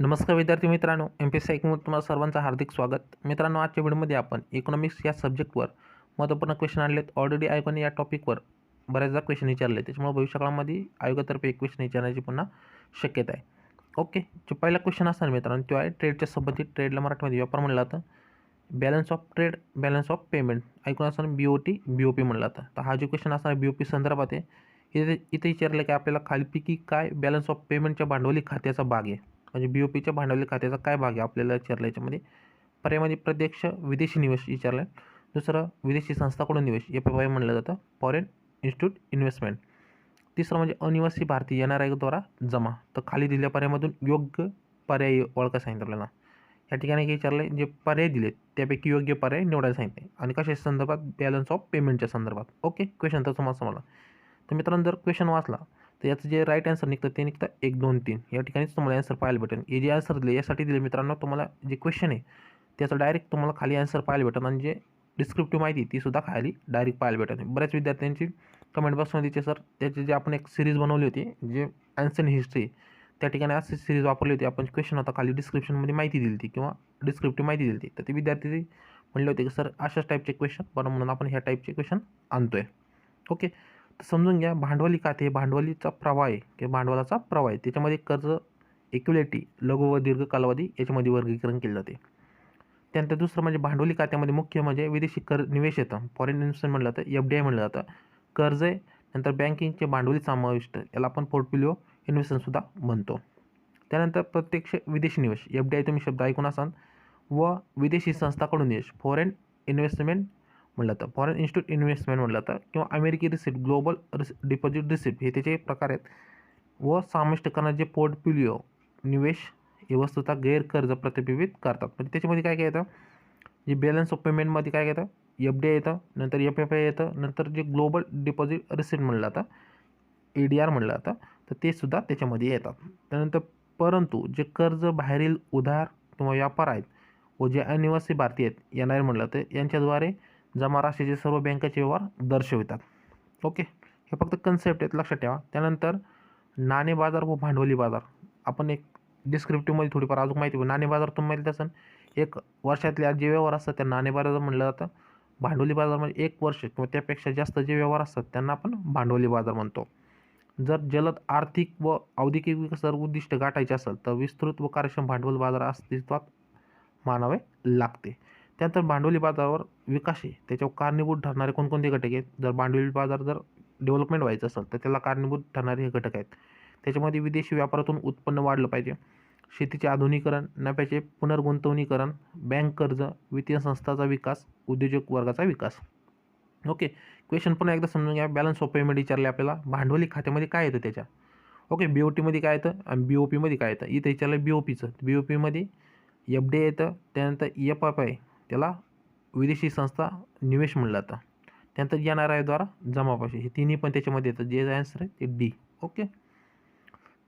नमस्कार विद्यार्थी मित्रांनो, Mpsc IQ मध्ये तुम्हाला सर्वांचं हार्दिक स्वागत. मित्रांनो, आजच्या व्हिडिओमध्ये आपण इकॉनॉमिक्स या सब्जेक्टवर महत्त्वपूर्ण क्वेश्चन आणलेत. ऑलरेडी आयोगाने या टॉपिकवर बऱ्याचदा क्वेश्चन विचारले, त्याच्यामुळे भविष्यकाळामध्ये आयोगातर्फे एक क्वेश्चन विचारण्याची पुन्हा शक्यता आहे. ओके, जो पहिला क्वेश्चन असणार मित्रांनो तो आहे ट्रेडच्या संबंधित. ट्रेडला मराठीमध्ये व्यापार म्हणलं जातं. Balance of trade, balance of payment ऐकून असताना BOT BOP म्हणलं जातं. तर हा जो क्वेश्चन असणार BOP संदर्भात आहे. इथे विचारलं की आपल्याला खालीलपैकी काय बॅलन्स ऑफ पेमेंटच्या भांडवली खात्याचा भाग आहे, म्हणजे BOPच्या भांडवली खात्याचा काय भाग आहे आपल्याला विचारलं. याच्यामध्ये पर्यायामध्ये प्रत्यक्ष विदेशी निवेश विचारलं आहे. दुसरं विदेशी संस्थाकडून निवेश FII म्हणलं जातं, फॉरेन इन्स्टिट्यूट इन्व्हेस्टमेंट. तिसरं म्हणजे अनिवासी भारतीय NRIद्वारा जमा. तर खाली दिलेल्या पर्यायामधून योग्य पर्याय ओळखा सांगितलं आपल्याला. या ठिकाणी काय विचारलं, जे पर्याय दिलेत त्यापैकी योग्य पर्याय निवडायला सांगितले आणि कशाच्या संदर्भात, बॅलन्स ऑफ पेमेंटच्या संदर्भात. ओके, क्वेश्चन तर समजला. तर मित्रांनो, जर क्वेश्चन वाचला तर याचं जे राईट आन्सर निघतं ते निघतं 1, 2, 3. या ठिकाणीच तुम्हाला आन्सर पाहायला भेटेल. हे जे आन्सर दिले यासाठी दिले मित्रांनो, तुम्हाला जे क्वेश्चन आहे त्याचं डायरेक्ट तुम्हाला खाली आन्सर पाहायला भेटेल आणि जे डिस्क्रिप्टिव्ह माहिती ती सुद्धा खाली डायरेक्ट पाहायला भेटेल. बऱ्याच विद्यार्थ्यांची कमेंट बॉक्समध्ये सर त्याचे जे आपण एक सिरीज बनवली होती, जे आन्सर हिस्ट्री, त्या ठिकाणी अशी सिरीज वापरली होती आपण. क्वेश्चन होता खाली डिस्क्रिप्शनमध्ये माहिती दिली होती किंवा डिस्क्रिप्टिव्ह माहिती दिली होती. तर ते विद्यार्थी म्हणले होते की सर अशाच टाईपचे क्वेश्चन बरं, म्हणून आपण ह्या टाईपचे क्वेश्चन आणतोय. ओके, तर समजून घ्या. भांडवली खाते भांडवलीचा प्रवाह आहे किंवा भांडवलाचा प्रवाह आहे. त्याच्यामध्ये कर्ज, इक्विलिटी, लघु व दीर्घ कालावधी याच्यामध्ये वर्गीकरण केले जाते. त्यानंतर दुसरं म्हणजे भांडवली खात्यामध्ये मुख्य म्हणजे विदेशी निवेश येतं, फॉरेन इन्व्हेस्टमेंट म्हणलं जातं, FDI म्हणलं जातं. कर्ज आहे, नंतर बँकिंगचे भांडवली समाविष्ट, याला आपण पोर्टफोलिओ इन्व्हेस्टमेंटसुद्धा म्हणतो. त्यानंतर प्रत्यक्ष विदेशी निवेश FDI तुम्ही शब्द ऐकून असाल, व विदेशी संस्थाकडून निवेश फॉरेन इन्व्हेस्टमेंट म्हणलं जातं, फॉरेन इन्स्टिट्यूट इन्व्हेस्टमेंट म्हणलं जातं, किंवा अमेरिकी रिसिप्ट, ग्लोबल डिपॉझिट रिसिप्ट हे त्याचे प्रकार आहेत. व समाविष्ट करणारे जे पोर्टफोलिओ निवेश हे वस्तुतः गैरकर्ज प्रतिबिंबित करतात. म्हणजे त्याच्यामध्ये काय काय येतं, जे बॅलन्स ऑफ पेमेंटमध्ये काय येतं, FDI येतं, नंतर FII येतं, नंतर जे ग्लोबल डिपॉझिट रिसिप्ट म्हणलं जातं, ADR म्हणलं जातं, तर ते सुद्धा त्याच्यामध्ये येतात. त्यानंतर परंतु जे कर्ज बाहेरील उधार किंवा व्यापार आहेत व जे अनिवासी भारतीय आहेत NRI म्हणलं तर यांच्याद्वारे जमा राशीचे सर्व बँकेचे व्यवहार दर्शवितात. ओके, हे फक्त कन्सेप्ट आहेत, लक्षात ठेवा. त्यानंतर नाणे बाजार व भांडवली बाजार, आपण एक डिस्क्रिप्टिव्हमध्ये थोडीफार अजून माहिती. नाणे बाजार तुम्हाला माहिती असेल, एक वर्षातले जे व्यवहार असतात त्या नाणे बाजार म्हणलं जातं. भांडवली बाजार म्हणजे 1 वर्ष किंवा त्यापेक्षा जास्त जे व्यवहार असतात त्यांना आपण भांडवली बाजार म्हणतो. जर जलद आर्थिक व औद्योगिक विकासावर उद्दिष्ट गाठायचे असेल तर विस्तृत व कार्यक्षम भांडवल बाजार अस्तित्वात मानावे लागते. त्यानंतर भांडवली बाजारावर विकास आहे, त्याच्यावर कारणीभूत ठरणारे कोणकोणते घटक आहेत. जर भांडवली बाजार जर डेव्हलपमेंट व्हायचं असेल तर त्याला कारणीभूत ठरणारे हे घटक आहेत. त्याच्यामध्ये विदेशी व्यापारातून उत्पन्न वाढलं पाहिजे, शेतीचे आधुनिकीकरण, नफ्याचे पुनर्गुंतवणीकरण, बँक कर्ज, वित्तीय संस्थाचा विकास, उद्योजक वर्गाचा विकास. ओके, क्वेश्चन पुन्हा एकदा समजून घ्या. बॅलन्स ऑफ पेमेंट विचारले आपल्याला, भांडवली खात्यामध्ये काय येतं त्याच्या. ओके, BOTमध्ये काय येतं आणि BOPमध्ये काय येतं. इथं विचारलं BOPचं. BOPमध्ये FDI येतं, त्यानंतर FII त्याला विदेशी संस्था निवेश म्हणलं जातं, त्यानंतर NRIद्वारा जमापाशी, हे तिन्ही पण त्याच्यामध्ये येतं. जे आन्सर आहे ते D. ओके,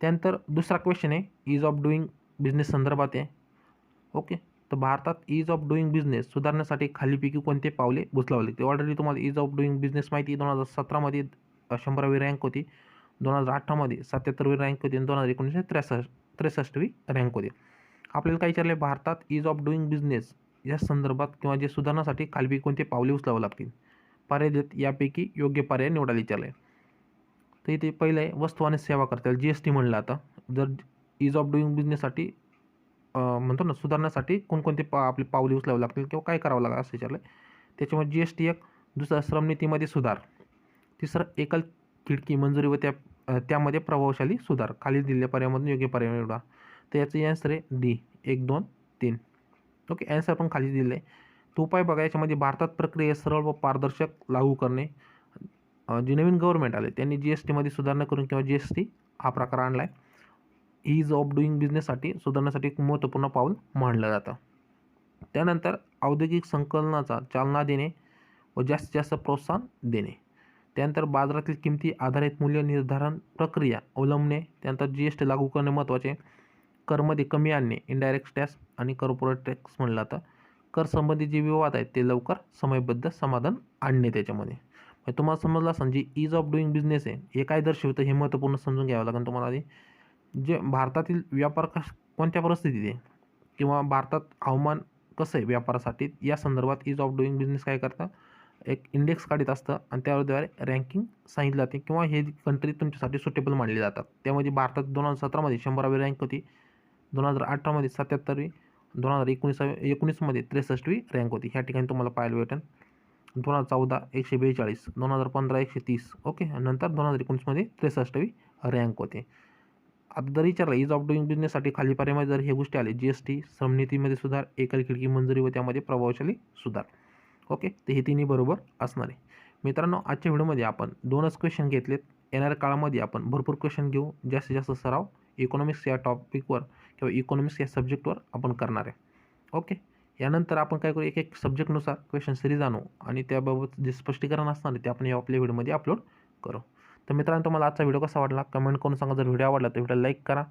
त्यानंतर दुसरा क्वेश्चन आहे ईज ऑफ डुईंग बिझनेस संदर्भात आहे. ओके, तर भारतात ईज ऑफ डुईंग बिझनेस सुधारण्यासाठी खालीपैकी कोणते पावले उचलावे लागते. ऑलरेडी तुम्हाला ईज ऑफ डुईंग बिझनेस माहिती. 2017मध्ये 100वी रँक होती, 2018मध्ये 77वी रँक होती आणि 2019 63वी रँक होती. आपल्याला काय विचारले, भारतात ईज ऑफ डुईंग बिझनेस या संदर्भात किंवा जे सुधारण्यासाठी खालीपैकी कोणते पावले उचलावे लागतील. पर्याय देत यापैकी योग्य पर्याय निवडायला विचारले. तर इथे पहिलं आहे वस्तू आणि सेवा कर, त्याला GST म्हणलं आता. जर ईज ऑफ डुईंग बिझनेससाठी म्हणतो ना, सुधारण्यासाठी कोणकोणते आपले पावले उचलावे लागतील किंवा काय करावं लागेल असं विचारलं. त्याच्यामध्ये GST एक. दुसरं श्रमनीतीमध्ये सुधार. तिसरं एकल खिडकी मंजुरी व त्यामध्ये प्रभावशाली सुधार. खाली दिलेल्या पर्यायामधून योग्य पर्याय निवडा. तर याचं आन्सर आहे D, 1, 2, 3. ओके, आन्सर पण खाली दिलेलं आहे. तो उपाय बघा, याच्यामध्ये भारतात प्रक्रिया सरळ व पारदर्शक लागू करणे. जे नवीन गव्हर्नमेंट आले त्यांनी GSTमध्ये सुधारणा करून किंवा GST हा प्रकार आणला आहे. ईज ऑफ डुईंग बिझनेससाठी सुधारण्यासाठी एक महत्त्वपूर्ण पाऊल मानलं जातं. त्यानंतर औद्योगिक संकलनाचा चालना देणे व जास्तीत जास्त प्रोत्साहन देणे. त्यानंतर बाजारातील किमती आधारित मूल्य निर्धारण प्रक्रिया अवलंबणे. त्यानंतर GST लागू करणे महत्त्वाचे. करमध्ये कमी आणणे, इनडायरेक्ट टॅक्स आणि कॉर्पोरेट टॅक्स म्हणलं जातं. कर संबंधित जे विवाद आहेत ते लवकर समयबद्ध समाधान आणणे. त्याच्यामध्ये तुम्हाला समजलं असेल जी ईज ऑफ डुईंग बिझनेस आहे हे काय दर्शवतं हे महत्त्वपूर्ण समजून घ्यावं लागेल तुम्हाला आधी. जे भारतातील व्यापार कोणत्या परिस्थितीत आहे किंवा भारतात हवामान कसं आहे व्यापारासाठी या संदर्भात इज ऑफ डुईंग बिझनेस काय करतं, एक इंडेक्स काढत असतं आणि त्याद्वारे रँकिंग सांगितलं जाते किंवा हे कंट्री तुमच्यासाठी सुटेबल मानली जातात. त्यामध्ये भारतात 2017मध्ये 100वी रँक होती, 2018मध्ये 77वी, 2019मध्ये 63वी रँक होती. ह्या ठिकाणी तुम्हाला पाहायला भेटेल. 2014 142, 2015 130, ओके. नंतर 2019मध्ये 63वी रँक होते. आता जर विचारलं इज ऑफ डुईंग बिझनेससाठी खाली पर्यायामध्ये जर हे गोष्टी आले, GST, श्रमनीतीमध्ये सुधार, एकल खिडकी मंजुरी व त्यामध्ये प्रभावशाली सुधार, ओके. तर हे तिन्ही बरोबर असणार आहे. मित्रांनो, आजच्या व्हिडिओमध्ये आपण 2च क्वेश्चन घेतलेत. येणाऱ्या काळामध्ये आपण भरपूर क्वेश्चन घेऊ. जास्तीत जास्त सराव इकॉनॉमिक्स या टॉपिकवर किंवा इकॉनॉमिक्स या सब्जेक्टवर आपण करणार आहे, ओके. यानंतर आपण काय करू, एक एक सब्जेक्टनुसार क्वेश्चन सिरीज आणू आणि त्याबाबत जे स्पष्टीकरण असणार आहे ते आपण आपल्या व्हिडिओमध्ये अपलोड करू. तर मित्रांनो, तुम्हाला आजचा व्हिडिओ कसा वाटला कमेंट करून सांगा. जर व्हिडिओ आवडला तर व्हिडिओ लाईक करा,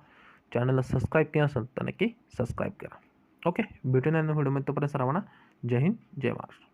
चॅनलला सबस्क्राईब केलं असेल तर नक्की सबस्क्राईब करा, ओके. भेटून व्हिडिओमध्ये. तोपर्यंत सर्वांना जय हिंद, जय महाराष्ट्र.